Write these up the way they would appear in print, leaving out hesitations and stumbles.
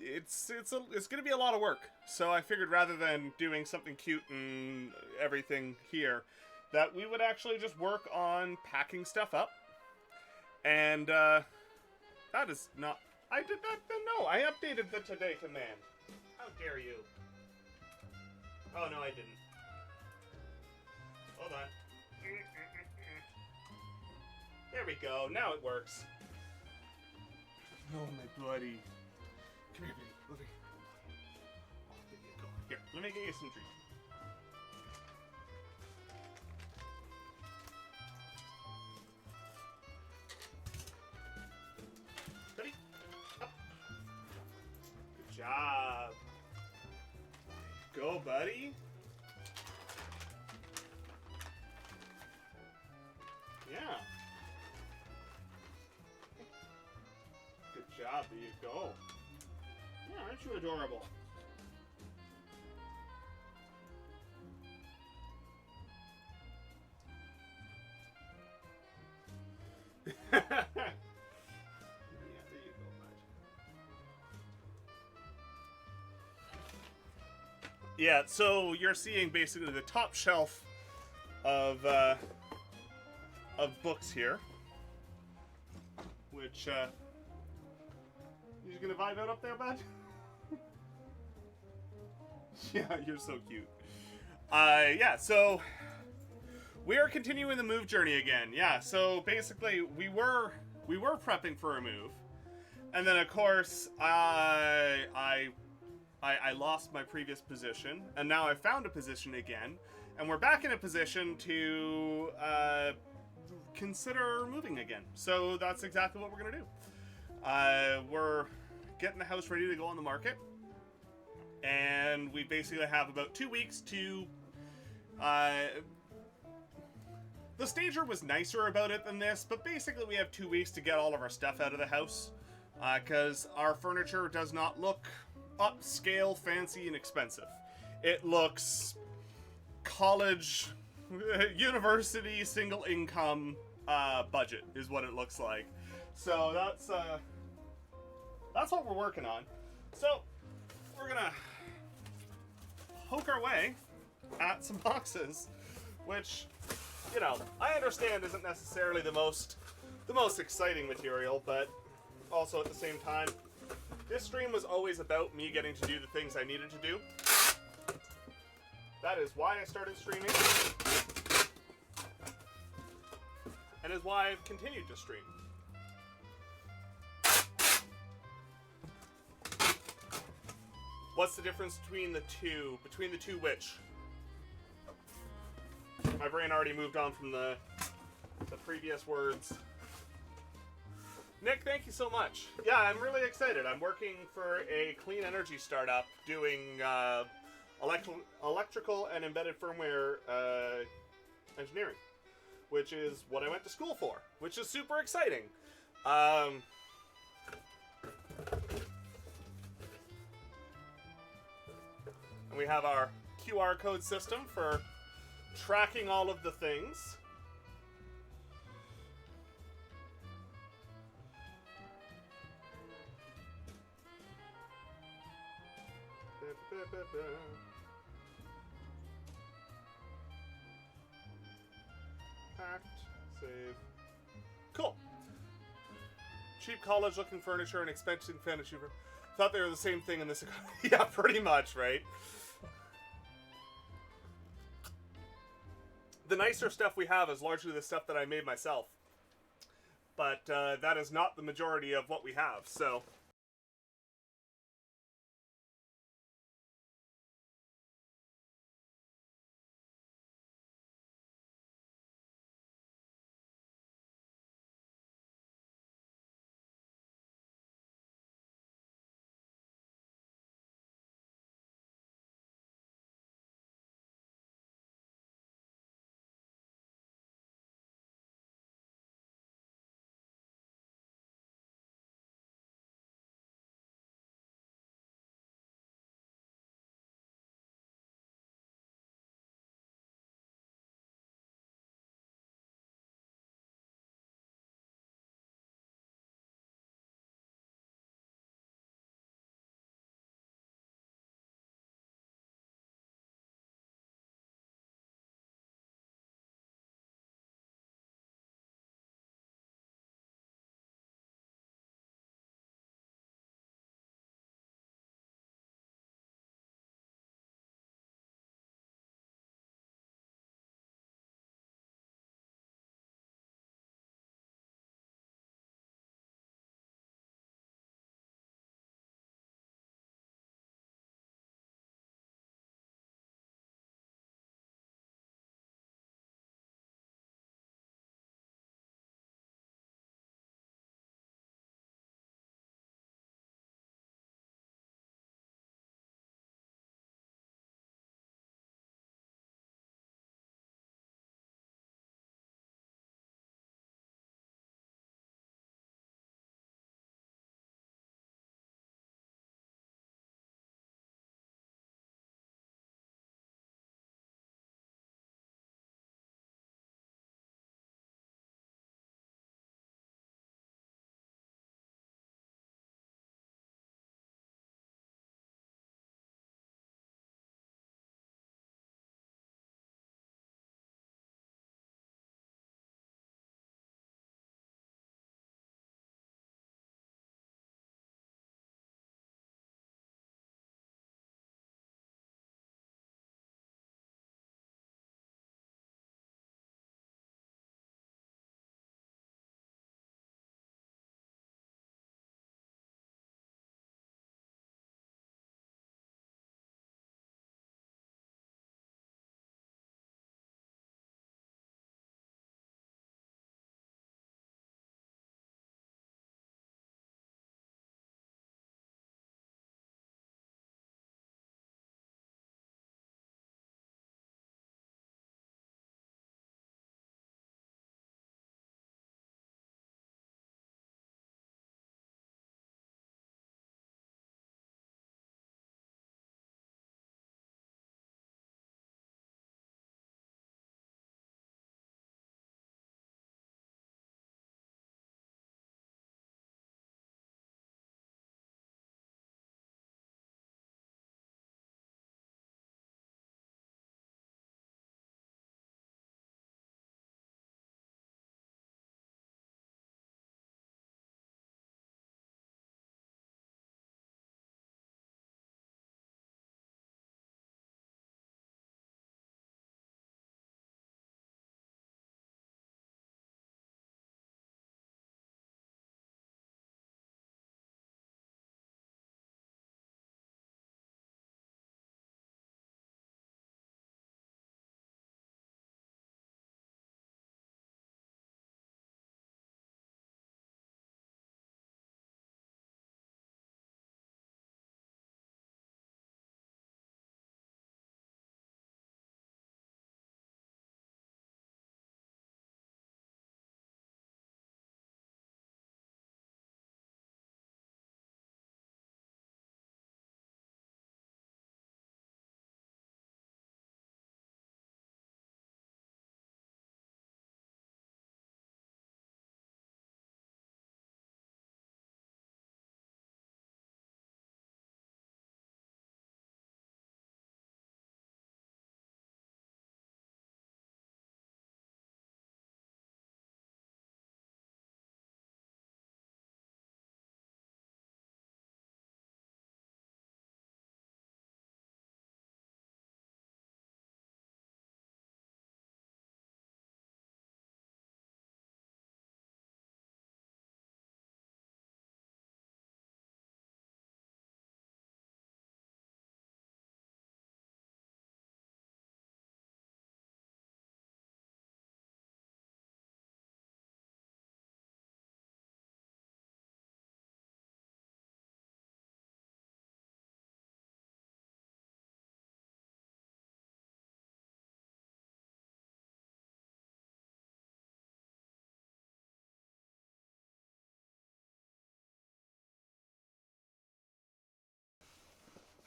it's gonna be a lot of work. So I figured rather than doing something cute and everything here, that we would actually just work on packing stuff up. And that is not. I did not. No, I updated the today command. How dare you? Oh no, I didn't. Hold on. There we go. Now it works. Oh my buddy. Come here, baby. Over here. Oh, there you go. Here, let me get you some treats. Ready? Up. Good job. Go, buddy. Yeah. Good job. There you go. Yeah, aren't you adorable? Yeah, there you go, bud. Yeah, so you're seeing basically the top shelf of books here, which you gonna vibe out up there, bud? Yeah, you're so cute. Yeah, so we are continuing the move journey again. Yeah, so basically we were prepping for a move, and then of course I lost my previous position, and now I found a position again, and we're back in a position to consider moving again. So that's exactly what we're gonna do. We're getting the house ready to go on the market, and we basically have about 2 weeks to. The stager was nicer about it than this, but basically we have 2 weeks to get all of our stuff out of the house, because our furniture does not look upscale, fancy, and expensive. It looks college, university, single income budget is what it looks like. So that's what we're working on. So we're gonna poke our way at some boxes, which, you know, I understand isn't necessarily the most exciting material, but also at the same time, this stream was always about me getting to do the things I needed to do. That is why I started streaming, and is why I've continued to stream. What's the difference between the two? Between the two which? My brain already moved on from the previous words. Nick, thank you so much. Yeah, I'm really excited. I'm working for a clean energy startup doing electrical and embedded firmware engineering, which is what I went to school for, which is super exciting. And we have our QR code system for tracking all of the things. Packed, save. Cool. Cheap college looking furniture and expensive fantasy. Thought they were the same thing in this economy. Yeah, pretty much, right? The nicer stuff we have is largely the stuff that I made myself. But that is not the majority of what we have, so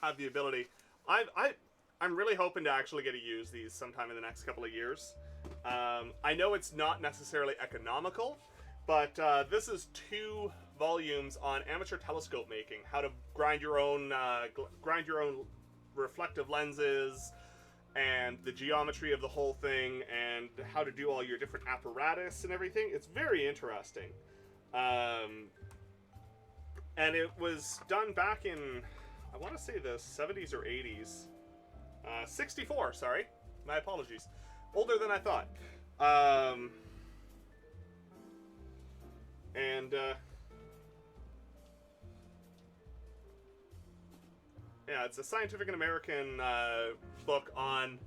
have the ability. I'm really hoping to actually get to use these sometime in the next couple of years. I know it's not necessarily economical, but this is 2 volumes on amateur telescope making, how to grind your own reflective lenses, and the geometry of the whole thing, and how to do all your different apparatus and everything. It's very interesting. And it was done back in, I want to say the 70s or 80s. 64, sorry. My apologies. Older than I thought. Yeah, it's a Scientific and American book on...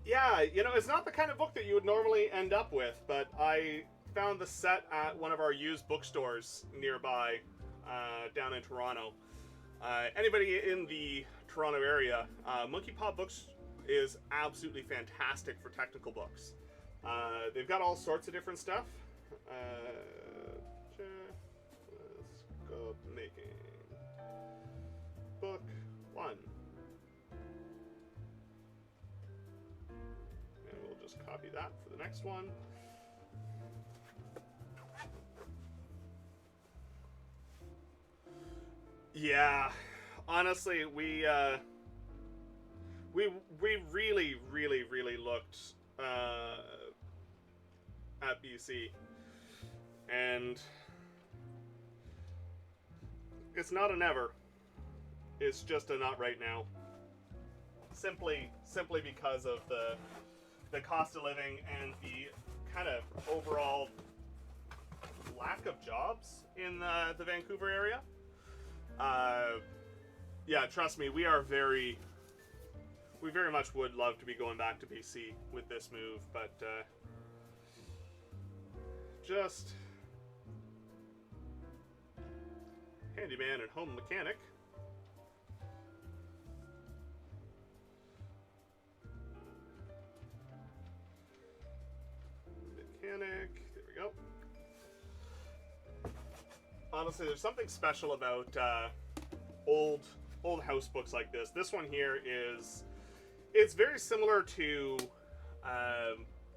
Yeah, you know, it's not the kind of book that you would normally end up with, but I found the set at one of our used bookstores nearby, down in Toronto. Anybody in the Toronto area, Monkey Paw Books is absolutely fantastic for technical books. They've got all sorts of different stuff. Let's go making book 1. And we'll just copy that for the next one. Yeah, honestly, we really looked at BC, and it's not a never. It's just a not right now. Simply because of the cost of living and the kind of overall lack of jobs in the Vancouver area. Yeah, trust me, we very much would love to be going back to BC with this move, but just handyman and home mechanic. There we go. Honestly, there's something special about old house books like this. This one here it's very similar to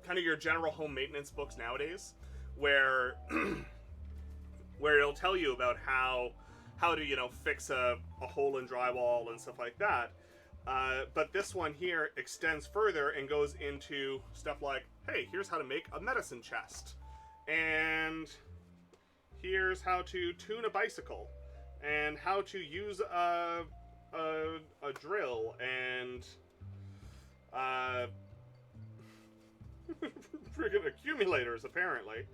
kind of your general home maintenance books nowadays, where where it'll tell you about how to, you know, fix a hole in drywall and stuff like that. But this one here extends further and goes into stuff like, hey, here's how to make a medicine chest, and here's how to tune a bicycle, and how to use a drill, and friggin' accumulators, apparently.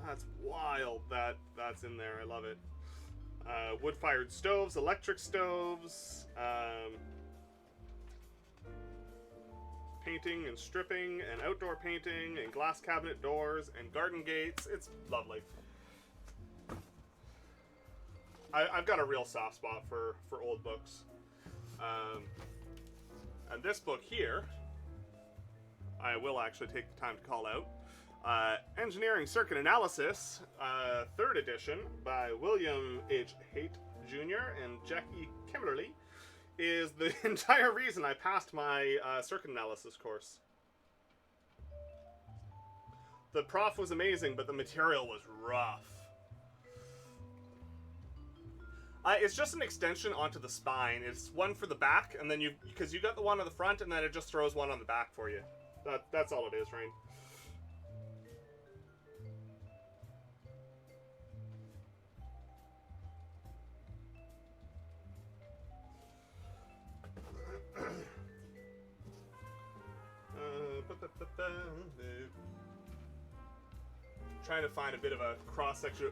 That's wild that that's in there. I love it. Wood-fired stoves, electric stoves, painting and stripping, and outdoor painting, and glass cabinet doors, and garden gates. It's lovely. I've got a real soft spot for old books. And this book here, I will actually take the time to call out. Engineering Circuit Analysis, 3rd edition by William H. Haight Jr. and Jackie Kimberly, is the entire reason I passed my circuit analysis course. The prof was amazing, but the material was rough. It's just an extension onto the spine. It's one for the back, and then because you got the one on the front, and then it just throws one on the back for you. That's all it is, Rain. Trying to find a bit of a cross section.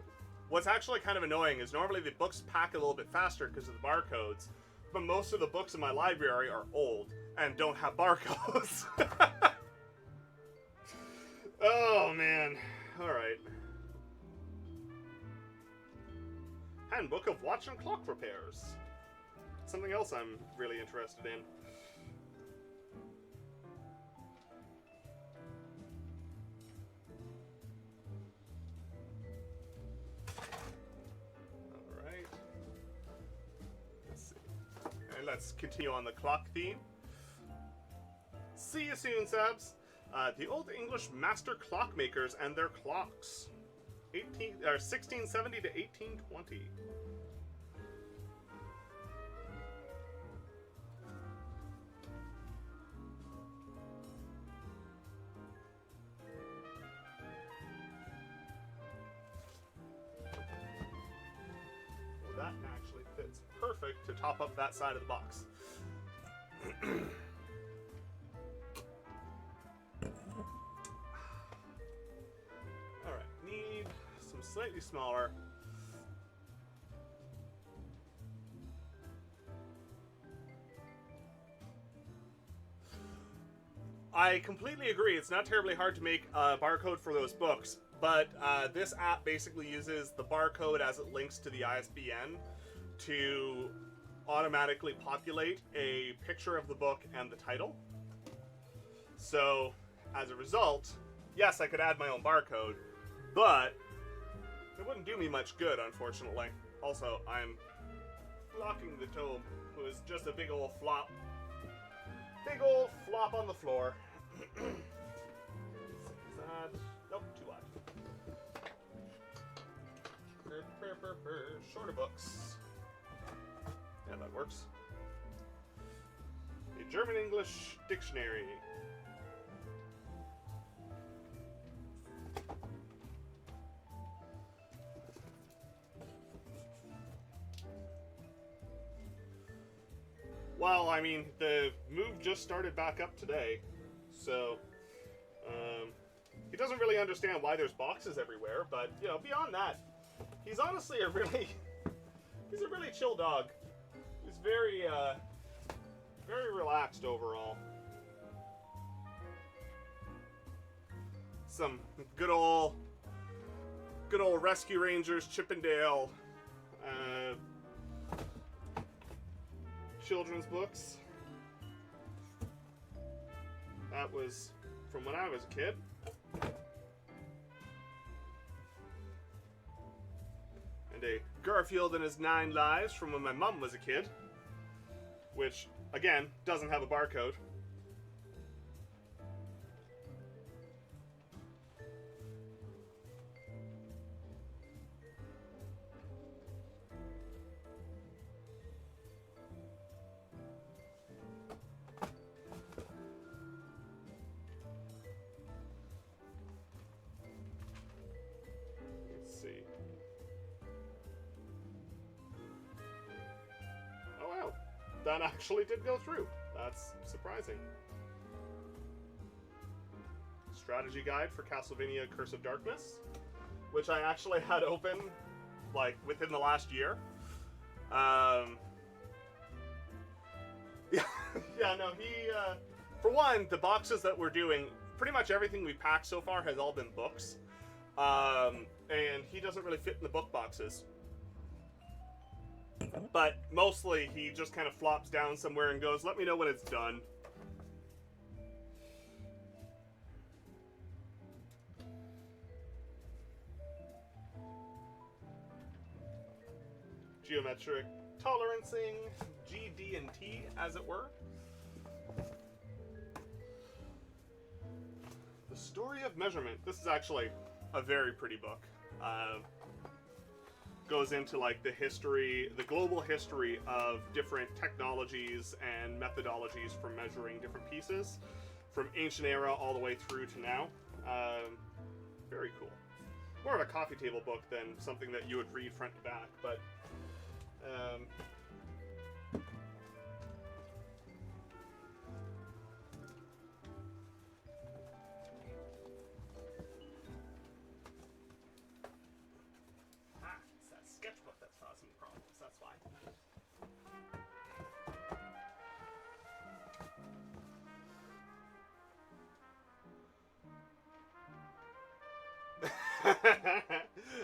What's actually kind of annoying is normally the books pack a little bit faster because of the barcodes, but most of the books in my library are old and don't have barcodes. Oh man. Alright. Handbook of Watch and Clock Repairs. Something else I'm really interested in. Alright. let's continue on the clock theme. See you soon, Sabs. The Old English master clockmakers and their clocks. 1670 to 1820. That actually fits perfect to top up that side of the box. Alright, need some slightly smaller. I completely agree, it's not terribly hard to make a barcode for those books. But this app basically uses the barcode as it links to the ISBN to automatically populate a picture of the book and the title. So, as a result, yes, I could add my own barcode, but it wouldn't do me much good, unfortunately. Also, I'm blocking the tome, who is just a big old flop. Big old flop on the floor. Nope, too wide. Shorter books. Yeah, that works. A German-English dictionary. Well, I mean, the move just started back up today, so he doesn't really understand why there's boxes everywhere, but, you know, beyond that, he's honestly he's a really chill dog. He's very relaxed overall. Some good old Rescue Rangers, Chippendale, children's books. That was from when I was a kid. And a Garfield and His 9 Lives from when my mom was a kid, which, again, doesn't have a barcode. That actually did go through. That's surprising. Strategy guide for Castlevania Curse of Darkness, which I actually had open like within the last year. For one, the boxes that we're doing, pretty much everything we packed so far has all been books. And he doesn't really fit in the book boxes. But mostly he just kind of flops down somewhere and goes, let me know when it's done. Geometric tolerancing, GD and T, as it were. The Story of Measurement. This is actually a very pretty book. Goes into like the history, the global history of different technologies and methodologies for measuring different pieces from ancient era all the way through to now. Very cool. More of a coffee table book than something that you would read front to back, but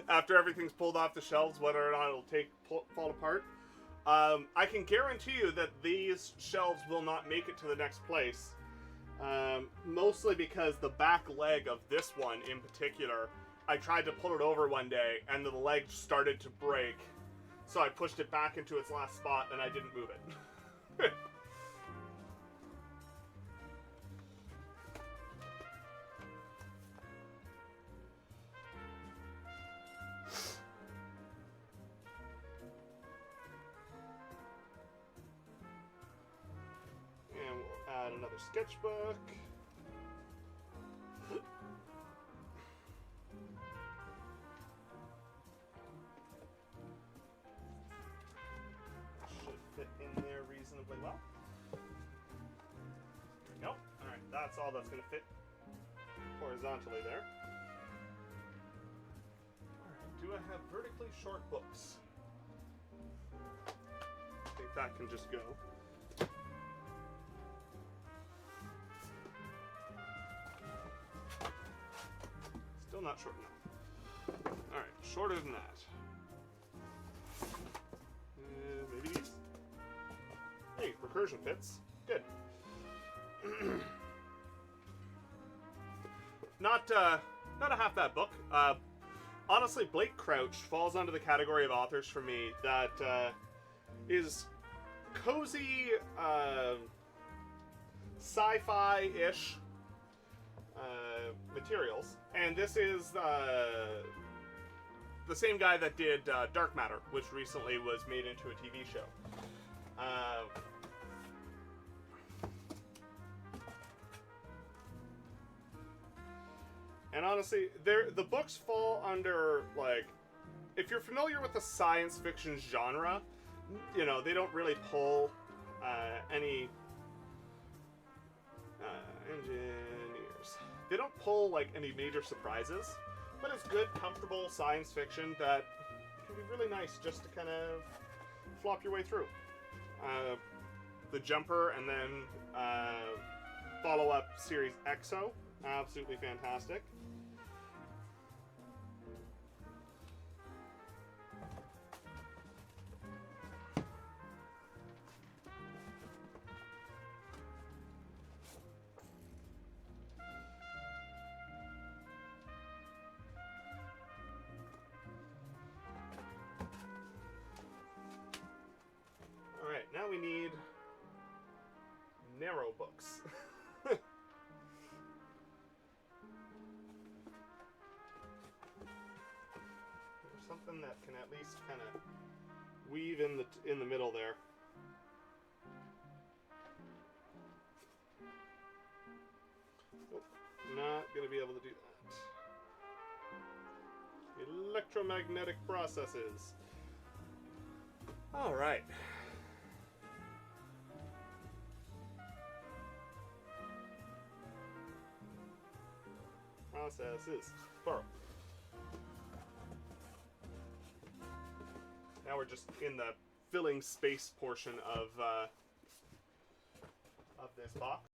after everything's pulled off the shelves, whether or not it'll fall apart. I can guarantee you that these shelves will not make it to the next place. Mostly because the back leg of this one in particular, I tried to pull it over one day and the leg started to break. So I pushed it back into its last spot and I didn't move it. And we'll add another sketchbook. Should fit in there reasonably well. There we go. Alright, that's all that's going to fit horizontally there. Alright, do I have vertically short books? I think that can just go. Still not short enough. Alright, shorter than that. Maybe these? Hey, recursion fits. Good. Not a half bad book. Honestly, Blake Crouch falls under the category of authors for me that is cozy, sci-fi-ish materials, and this is the same guy that did Dark Matter, which recently was made into a TV show. And honestly, the books fall under, like, if you're familiar with the science fiction genre, you know, they don't really pull any engineers. They don't pull, like, any major surprises, but it's good, comfortable science fiction that can be really nice just to kind of flop your way through. The Jumper and then follow-up series EXO, absolutely fantastic. Alright, now we need narrow books. There's something that can at least kind of weave in the middle there. Nope, not gonna be able to do that. Electromagnetic processes. All right. Processes. Plural. Now we're just in the filling space portion of this box.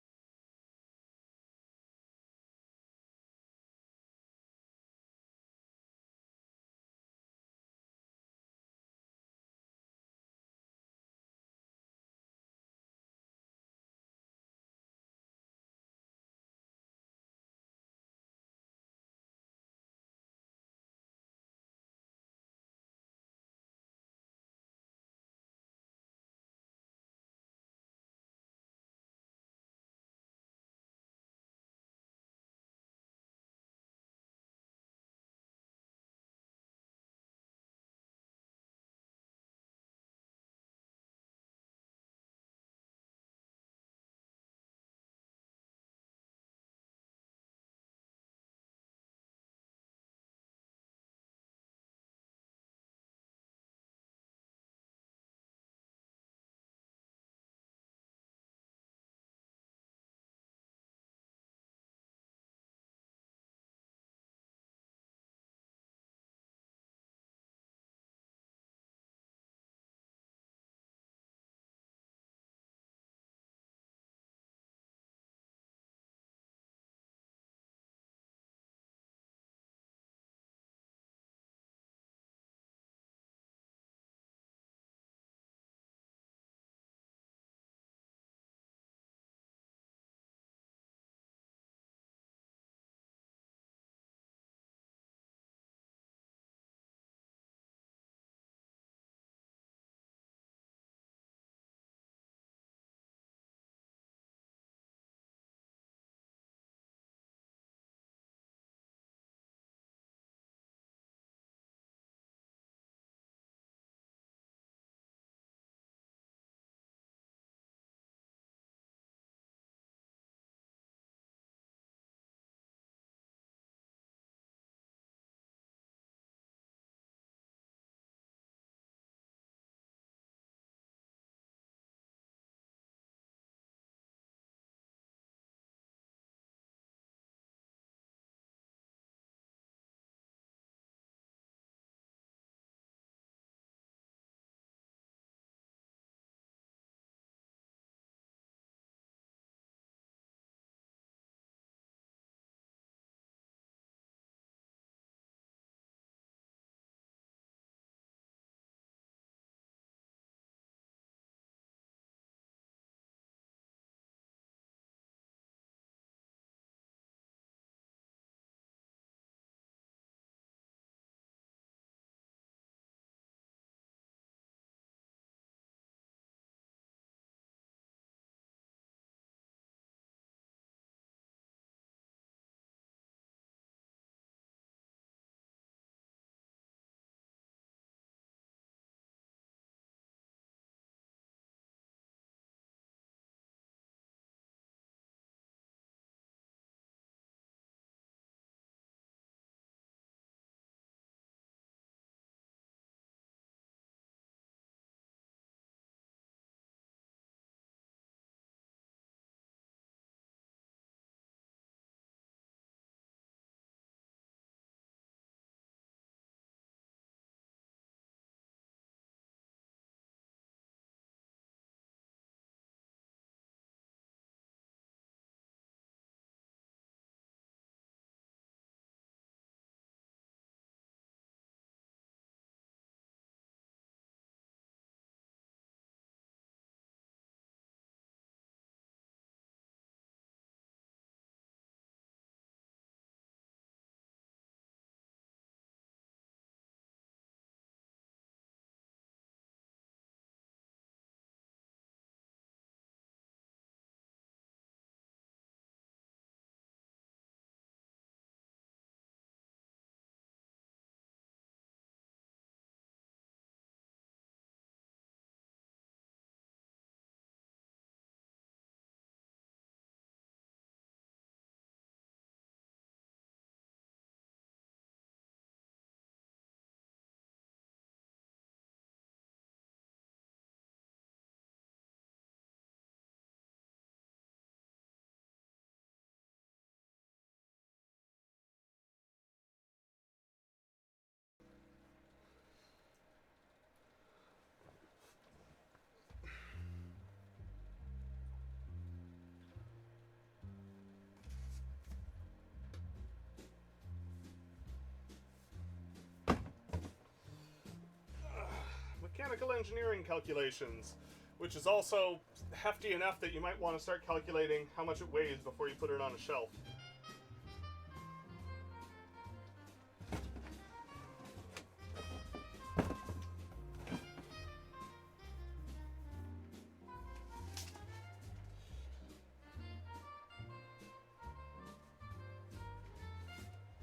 electrical engineering calculations, which is also hefty enough that you might want to start calculating how much it weighs before you put it on a shelf.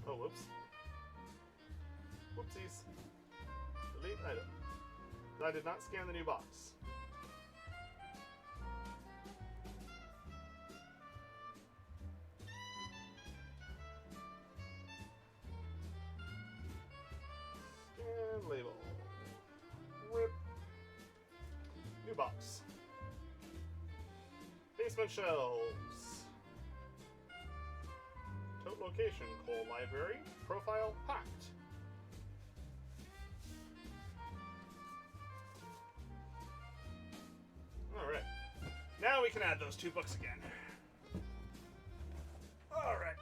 Oh, whoops. Whoopsies. Delete item. I did not scan the new box. Scan label. Rip. New box. Basement shelves. Tote location, coal library, profile, packed. Alright. Now we can add those 2 books again. Alright.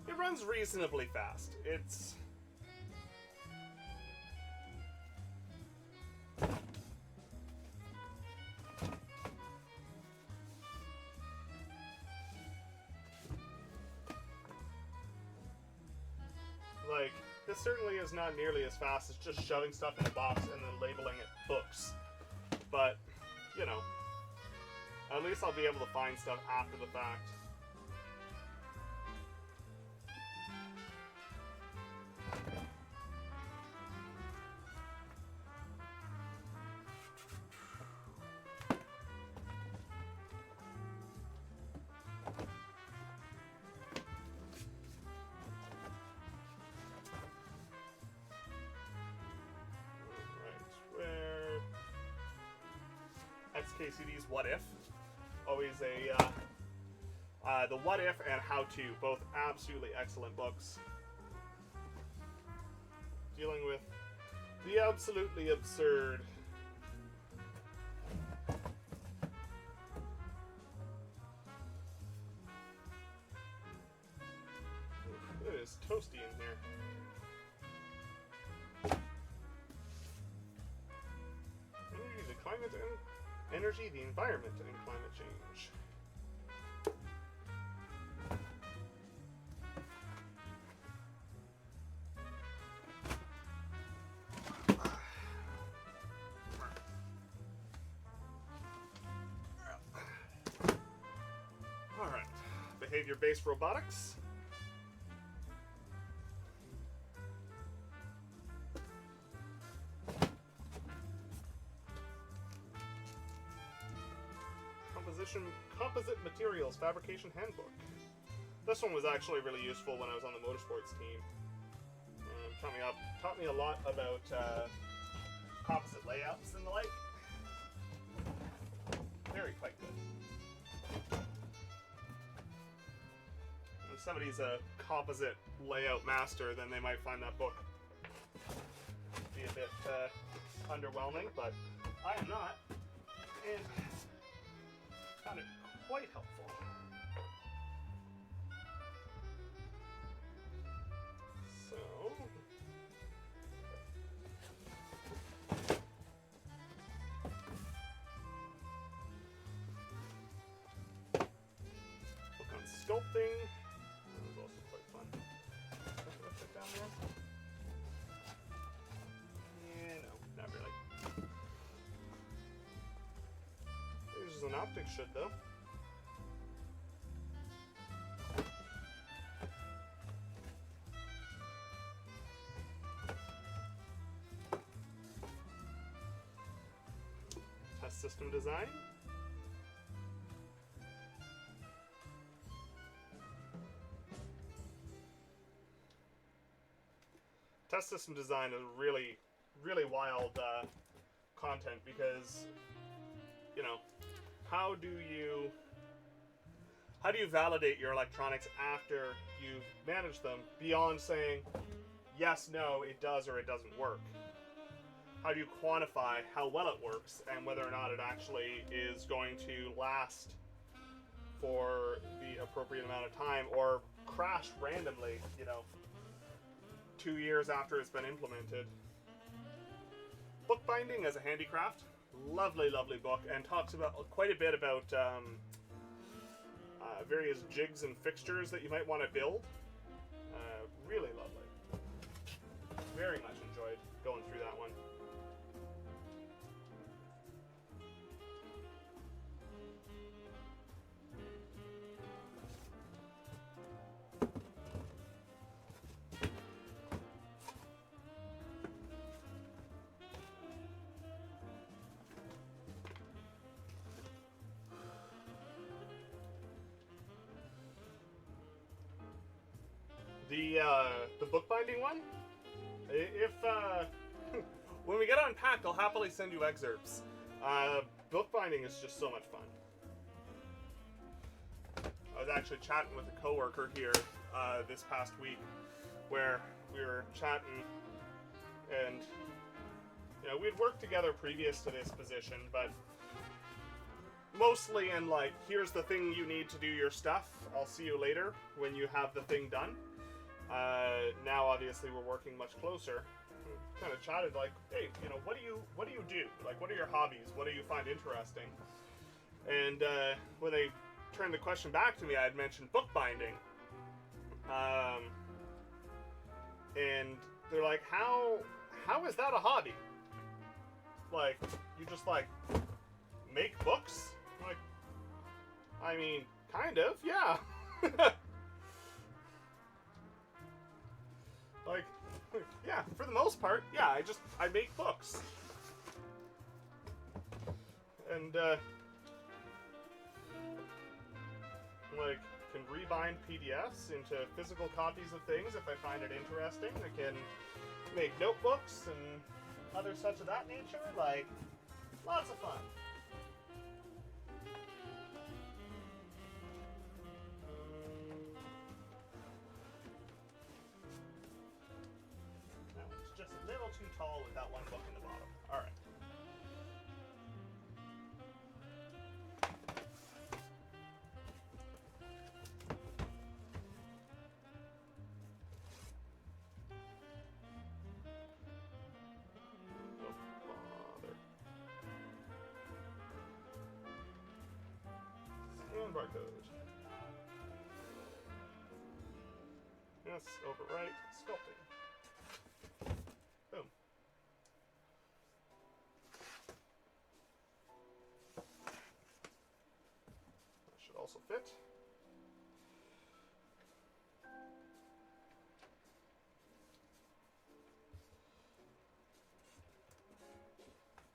It runs reasonably fast. It's... like, this certainly is not nearly as fast as just shoving stuff in a box and then labeling it books. But, you know, at least I'll be able to find stuff after the fact. XKCD's What If. Always the What If and How To, both absolutely excellent books. Dealing with the absolutely absurd. It is toasty in here. Energy, the climate, and energy, the environment, and climate change. All right, behavior-based robotics. Composite Materials Fabrication Handbook. This one was actually really useful when I was on the motorsports team. Taught me a lot about composite layouts and the like. Very quite good. If somebody's a composite layout master, then they might find that book be a bit underwhelming, but I am not, and found it quite helpful. So, book on sculpting. That was also quite fun. Can I check down there? Yeah, no, not really. There's an optic should though. Test system design. Test system design is really, really wild content because, you know, how do you validate your electronics after you've managed them beyond saying yes, no, it does or it doesn't work? how do you quantify how well it works and whether or not it actually is going to last for the appropriate amount of time or crash randomly, you know, 2 years after it's been implemented. Bookbinding as a handicraft, lovely, lovely book, and talks about quite a bit about various jigs and fixtures that you might want to build. Really lovely. Very much enjoyed going through that one. The bookbinding one, if when we get unpacked, I'll happily send you excerpts. Bookbinding is just so much fun. I was actually chatting with a coworker here this past week, where we were chatting, and you know, we'd worked together previous to this position, but mostly in like, here's the thing you need to do your stuff. I'll see you later when you have the thing done. Now obviously we're working much closer. We kind of chatted like, hey, you know, what do you do? Like, what are your hobbies? What do you find interesting? And when they turned the question back to me, I had mentioned bookbinding. And they're like, how is that a hobby? Like, you just like make books? Like, I mean, kind of, yeah. Like, yeah, for the most part, yeah, I make books. And, like, can rebind PDFs into physical copies of things if I find it interesting. I can make notebooks and other such of that nature. Like, lots of fun. Just a little too tall with that one book in the bottom. All right. Oh, bother. Scan barcode. Yes, overwrite, sculpting. Boom. That should also fit.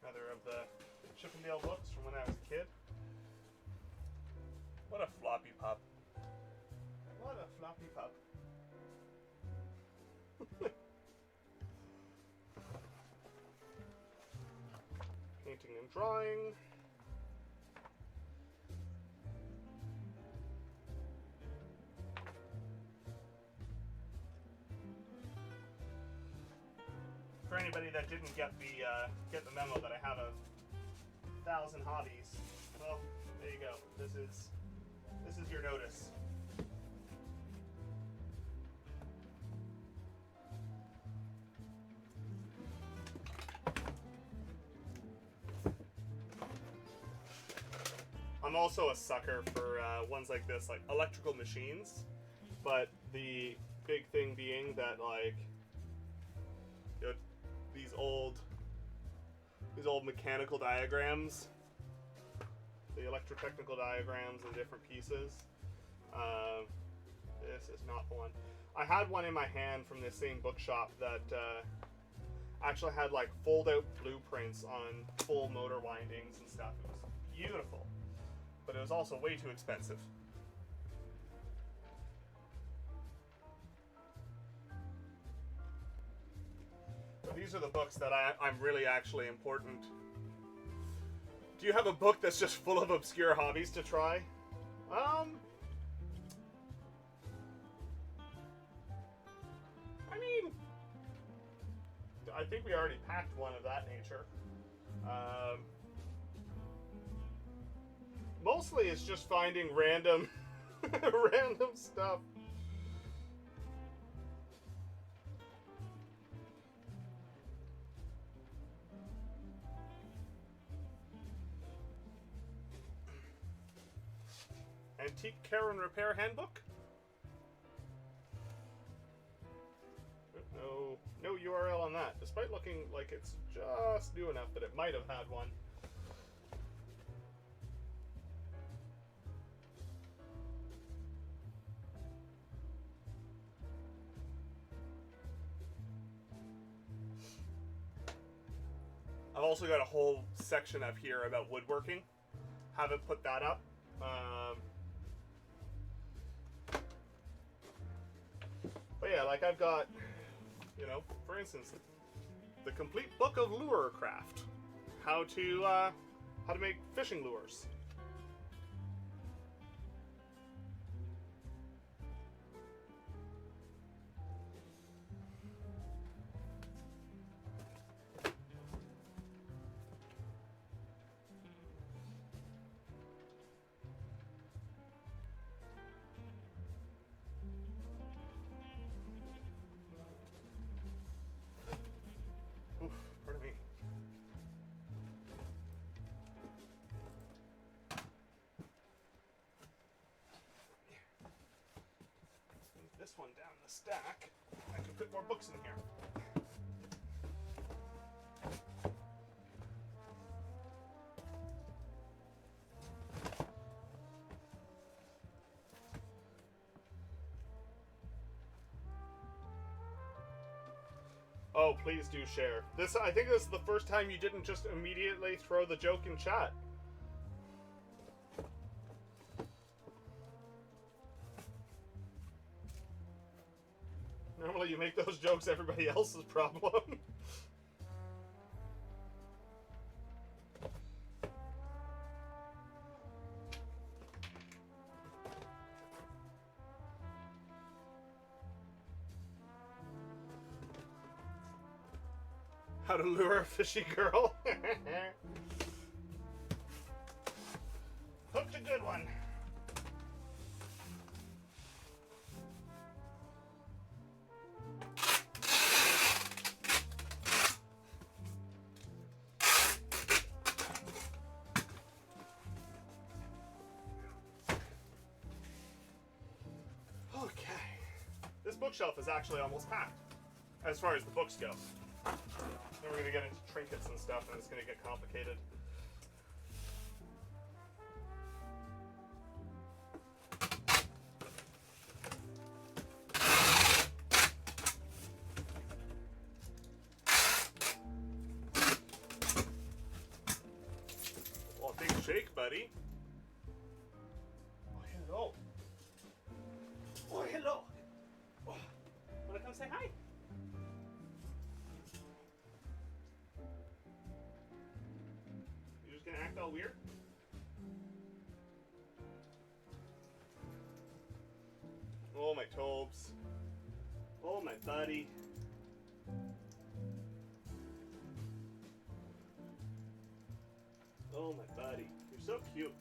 Another of the Chippendale books from when I was a kid. What a floppy pup. What a floppy pup. Painting and drawing. For anybody that didn't get the memo that I have 1,000 hobbies, well, there you go. This is your notice. I'm also a sucker for ones like this, like electrical machines, but the big thing being that, like, you know, these old mechanical diagrams, the electrotechnical diagrams of different pieces. This is not the one. I had one in my hand from this same bookshop that actually had like fold-out blueprints on full motor windings and stuff. It was beautiful, but it was also way too expensive. So these are the books that I'm really actually important. Do you have a book that's just full of obscure hobbies to try? I mean, I think we already packed one of that nature. Mostly it's just finding random random stuff. Antique Care and Repair Handbook? No URL on that, despite looking like it's just new enough that it might have had one. I've also got a whole section up here about woodworking. Haven't put that up. But yeah, like I've got, you know, for instance, the complete book of lure craft. How to make fishing lures. Pardon me. Move this one down the stack. I can put more books in here. Oh, please do share. I think this is the first time you didn't just immediately throw the joke in chat. Normally you make those jokes everybody else's problem. How to lure a fishy girl. Hooked a good one. Okay. This bookshelf is actually almost packed, as far as the books go. Then we're going to get into trinkets and stuff, and it's going to get complicated. Well, big shake, buddy. Oh, hello. Oh, hello. Oh, want to come say hi? Gonna act all weird? Oh, my Tobes. Oh, my buddy. Oh, my buddy. You're so cute.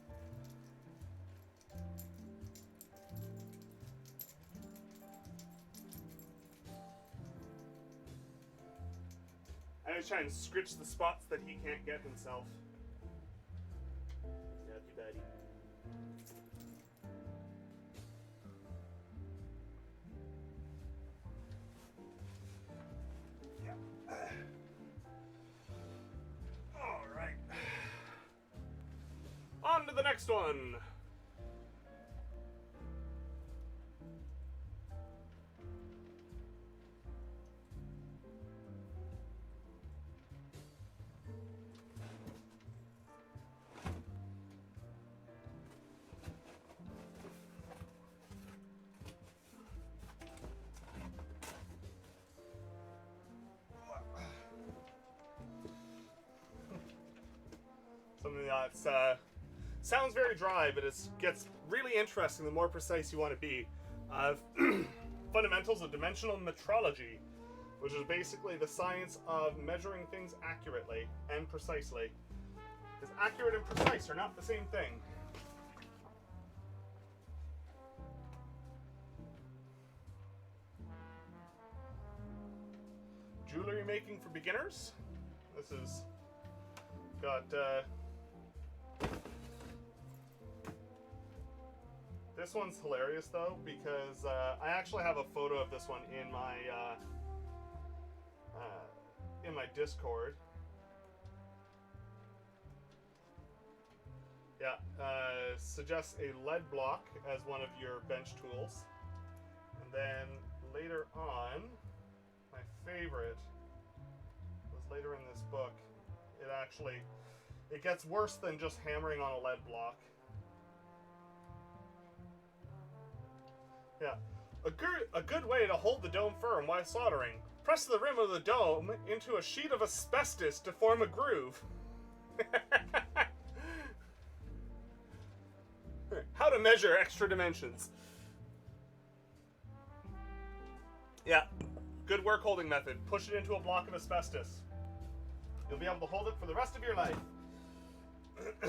I was trying to scritch the spots that he can't get himself. Love you, buddy. Yeah. All right. On to the next one. Something that sounds very dry, but it gets really interesting the more precise you want to be. Fundamentals of Dimensional Metrology. which is basically the science of measuring things accurately and precisely. Because accurate and precise are not the same thing. Jewelry making for beginners. This is got this one's hilarious though, because I actually have a photo of this one in my Discord. Yeah, suggests a lead block as one of your bench tools, and then later on, my favorite was later in this book. It gets worse than just hammering on a lead block. Yeah, a good way to hold the dome firm while soldering. Press the rim of the dome into a sheet of asbestos to form a groove. How to measure extra dimensions. Yeah, good work holding method. Push it into a block of asbestos. You'll be able to hold it for the rest of your life. I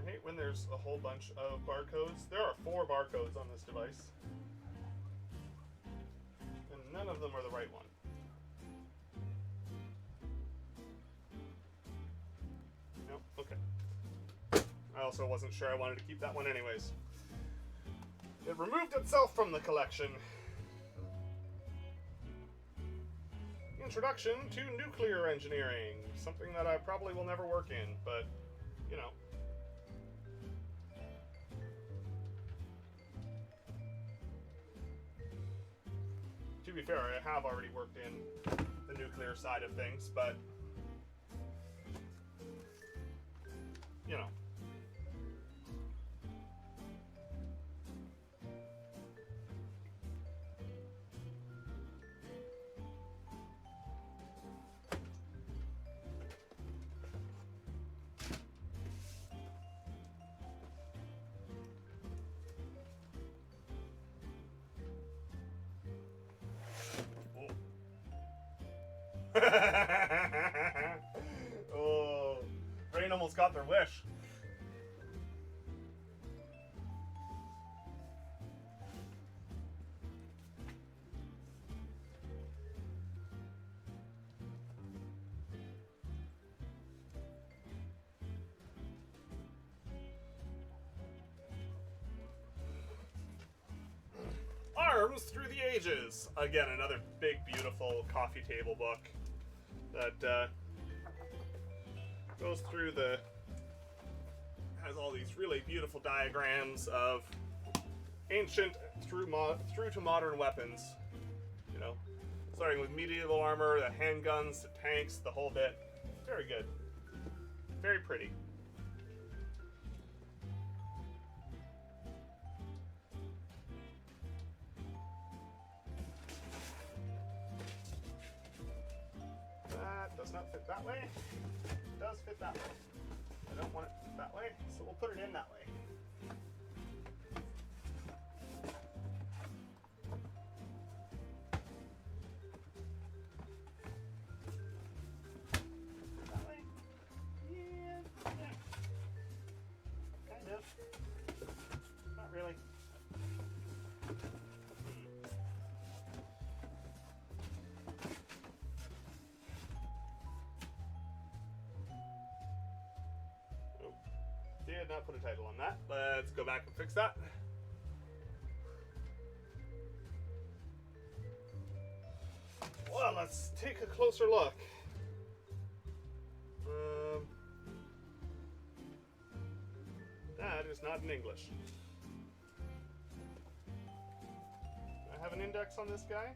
hate when there's a whole bunch of barcodes. There are 4 barcodes on this device. And none of them are the right one. Nope, okay. I also wasn't sure I wanted to keep that one anyways. It removed itself from the collection. Introduction to nuclear engineering. Something that I probably will never work in, but, you know. To be fair, I have already worked in the nuclear side of things, but, you know. Oh, Rain almost got their wish. Arms Through the Ages. Again, another big, beautiful coffee table book that goes through has all these really beautiful diagrams of ancient through to modern weapons. You know, starting with medieval armor, the handguns, the tanks, the whole bit. Very good. Very pretty. That does not fit that way. It does fit that way. I don't want it that way, so we'll put it in that way. That way? Yeah. Kind of. Not really. Did not put a title on that. Let's go back and fix that. Well, let's take a closer look. That is not in English. I have an index on this guy.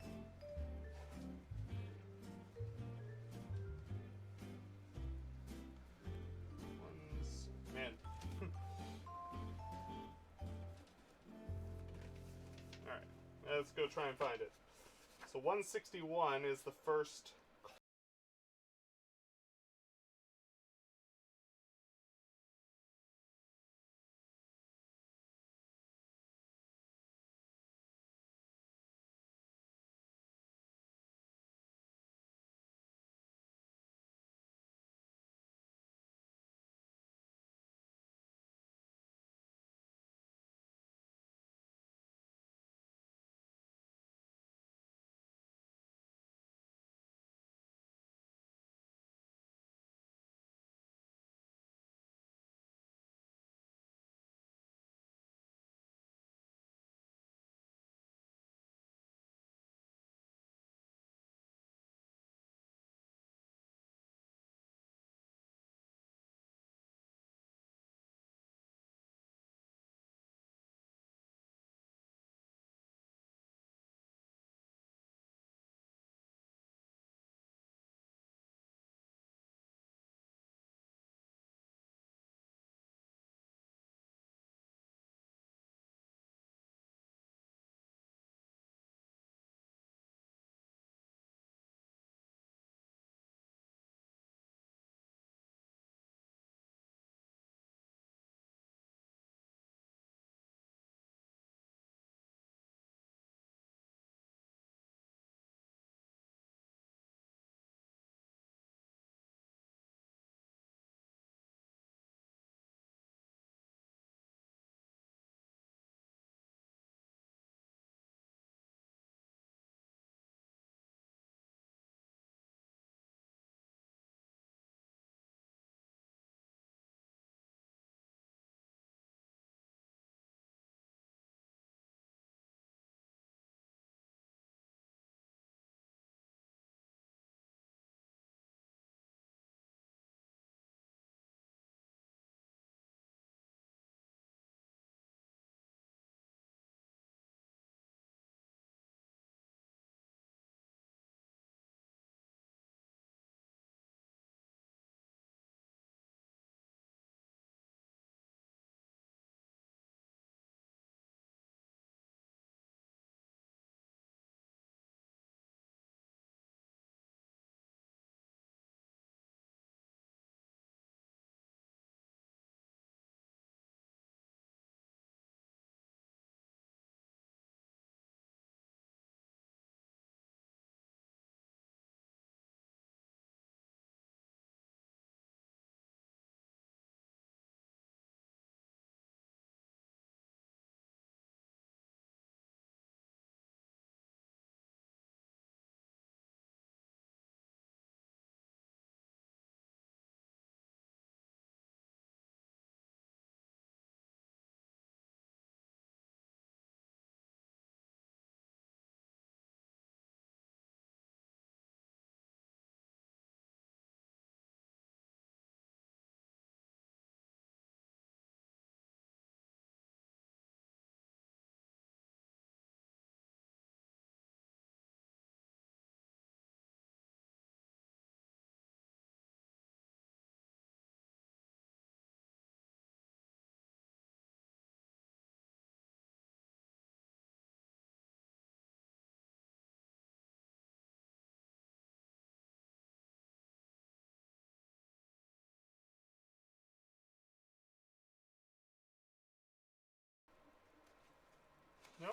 Man. let's go try and find it. So 161 is the first. No?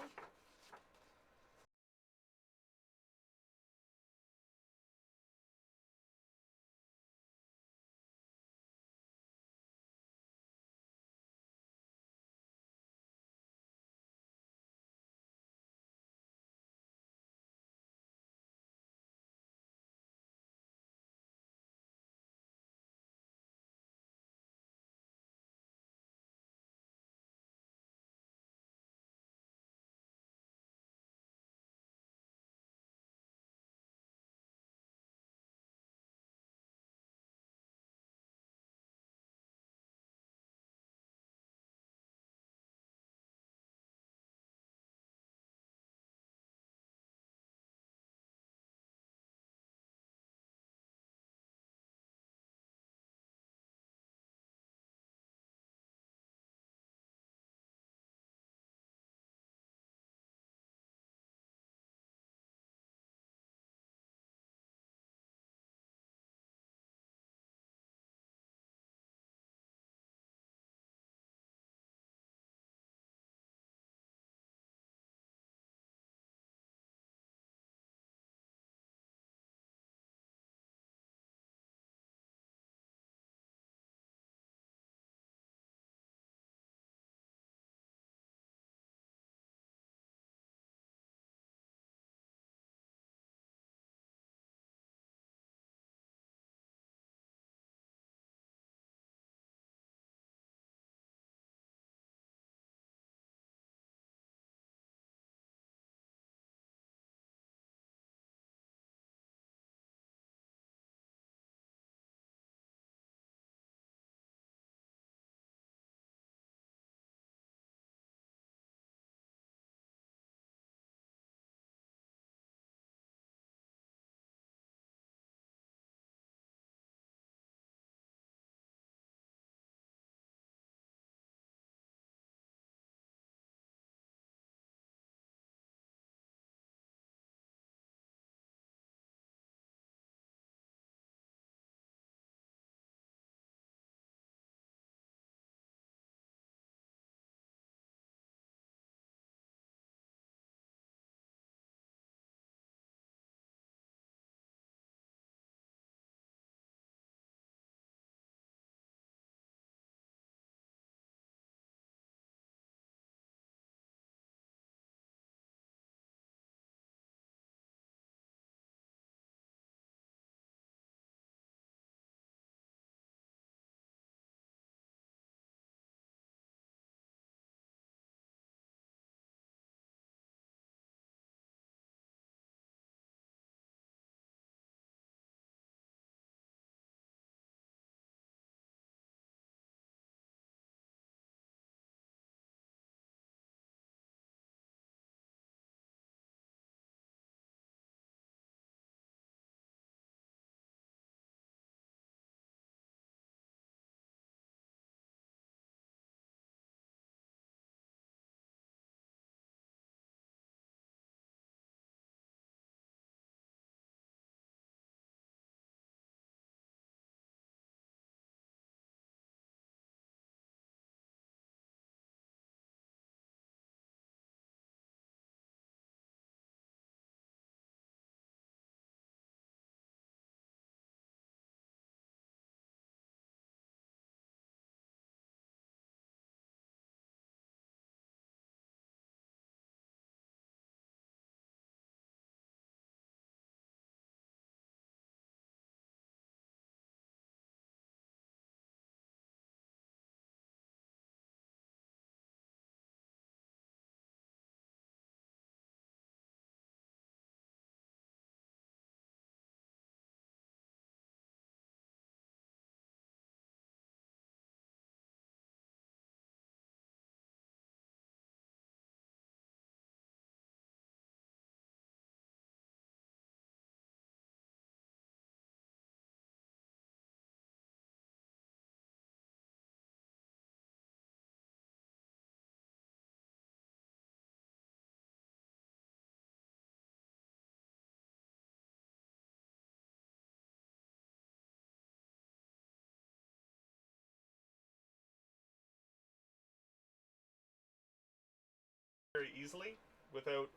very easily without...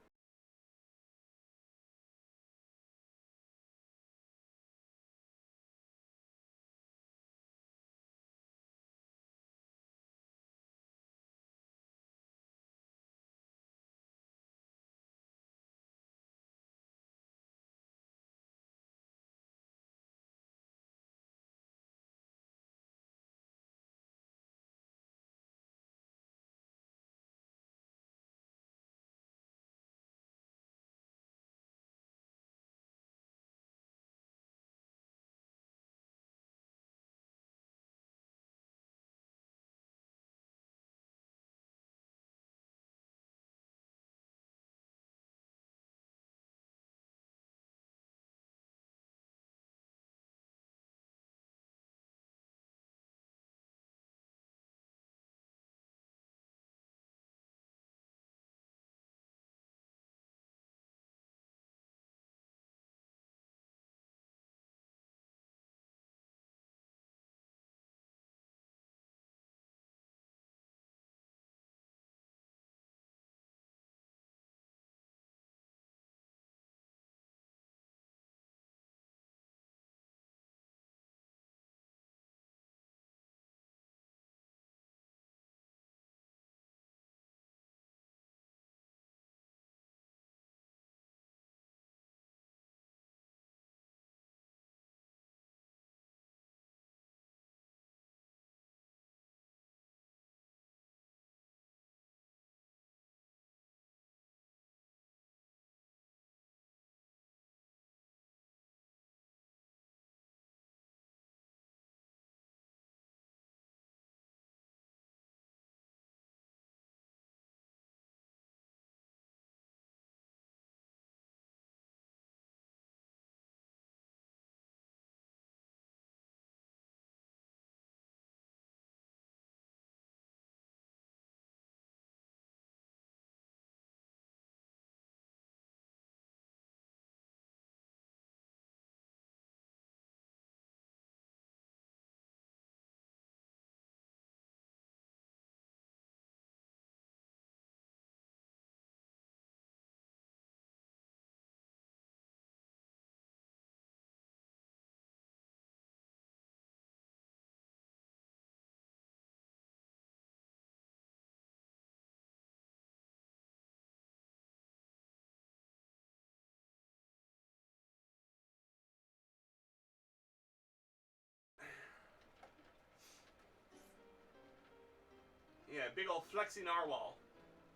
Yeah, big old flexi narwhal.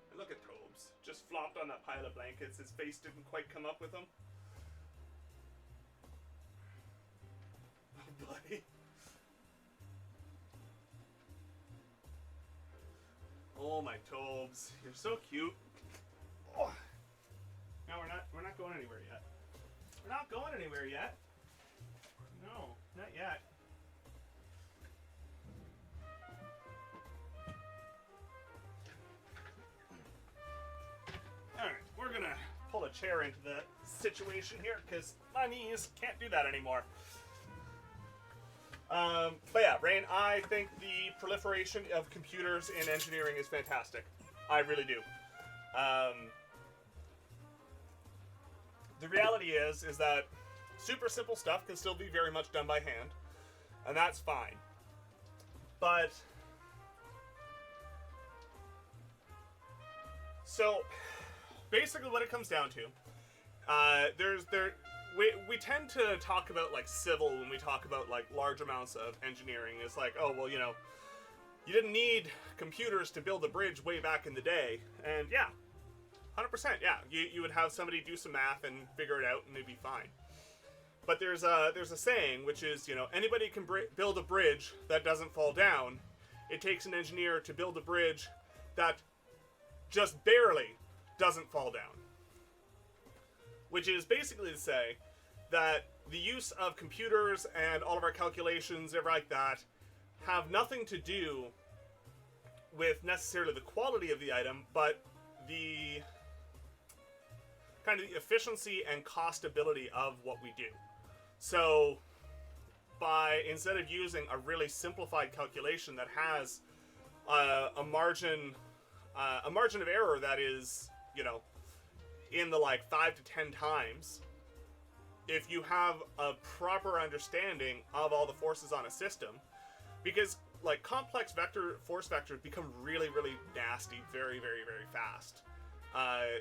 And look at Tobes. Just flopped on that pile of blankets. His face didn't quite come up with him. Oh, buddy. Oh, my Tobes. You're so cute. Oh. No, we're not going anywhere yet. We're not going anywhere yet. No, not yet. Alright, we're gonna pull a chair into the situation here because my knees can't do that anymore. But yeah, Rain, I think the proliferation of computers in engineering is fantastic. I really do. The reality is that super simple stuff can still be very much done by hand, and that's fine. But so basically, what it comes down to, we tend to talk about like civil when we talk about like large amounts of engineering. It's like, oh well, you know, you didn't need computers to build a bridge way back in the day, and yeah. 100%, yeah. You would have somebody do some math and figure it out, and it'd be fine. But there's a saying, which is, you know, anybody can build a bridge that doesn't fall down. It takes an engineer to build a bridge that just barely doesn't fall down. Which is basically to say that the use of computers and all of our calculations, everything like that, have nothing to do with necessarily the quality of the item, but the kind of the efficiency and costability of what we do. So instead of using a really simplified calculation that has a margin a margin of error that is, you know, in the like 5 to 10 times, if you have a proper understanding of all the forces on a system, because like complex force vectors become really, really nasty very, very, very fast.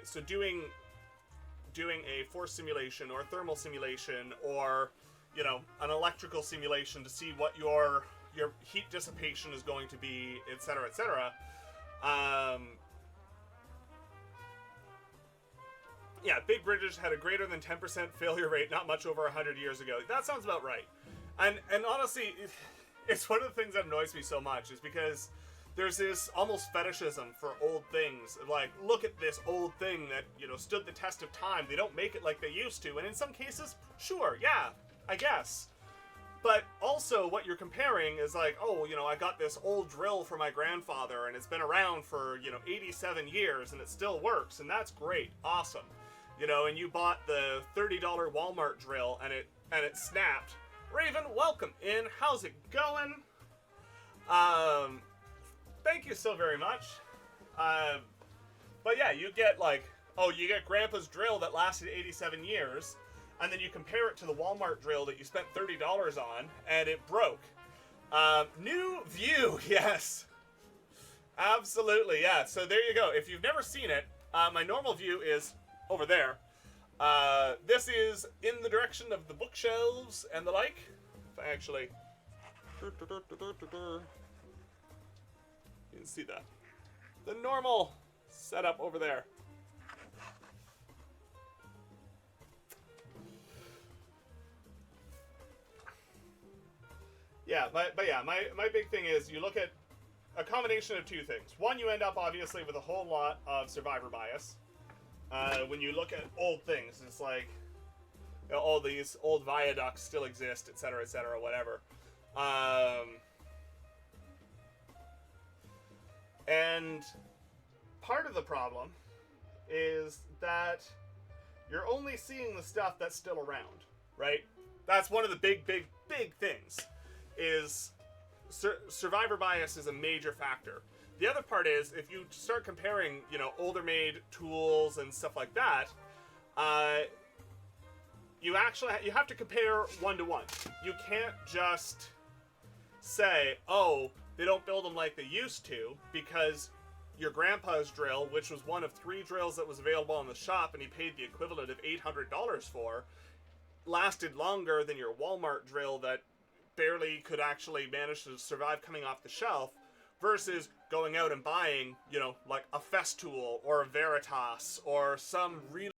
So doing a force simulation or a thermal simulation or, you know, an electrical simulation to see what your heat dissipation is going to be, etc., etc. Yeah, big bridges had a greater than 10% failure rate not much over 100 years ago. That sounds about right. And honestly, it's one of the things that annoys me so much is because there's this almost fetishism for old things. Like, look at this old thing that, you know, stood the test of time. They don't make it like they used to. And in some cases, sure, yeah, I guess. But also what you're comparing is like, oh, you know, I got this old drill from my grandfather and it's been around for, you know, 87 years and it still works. And that's great. Awesome. You know, and you bought the $30 Walmart drill and it snapped. Raven, welcome in. How's it going? Thank you so very much. But yeah, you get like, oh, you get Grandpa's drill that lasted 87 years, and then you compare it to the Walmart drill that you spent $30 on, and it broke. New view, yes. Absolutely, yeah. So there you go. If you've never seen it, my normal view is over there. This is in the direction of the bookshelves and the like. If I actually... You can see the normal setup over there. Yeah, but yeah, my big thing is you look at a combination of two things. One, you end up obviously with a whole lot of survivor bias. When you look at old things, it's like, you know, all these old viaducts still exist, etc., whatever. And part of the problem is that you're only seeing the stuff that's still around, right? That's one of the big things, is survivor bias is a major factor. The other part is, if you start comparing, you know, older made tools and stuff like that, you have to compare 1 to 1. You can't just say, oh, they don't build them like they used to, because your grandpa's drill, which was one of 3 drills that was available in the shop and he paid the equivalent of $800 for, lasted longer than your Walmart drill that barely could actually manage to survive coming off the shelf, versus going out and buying, you know, like a Festool or a Veritas or some really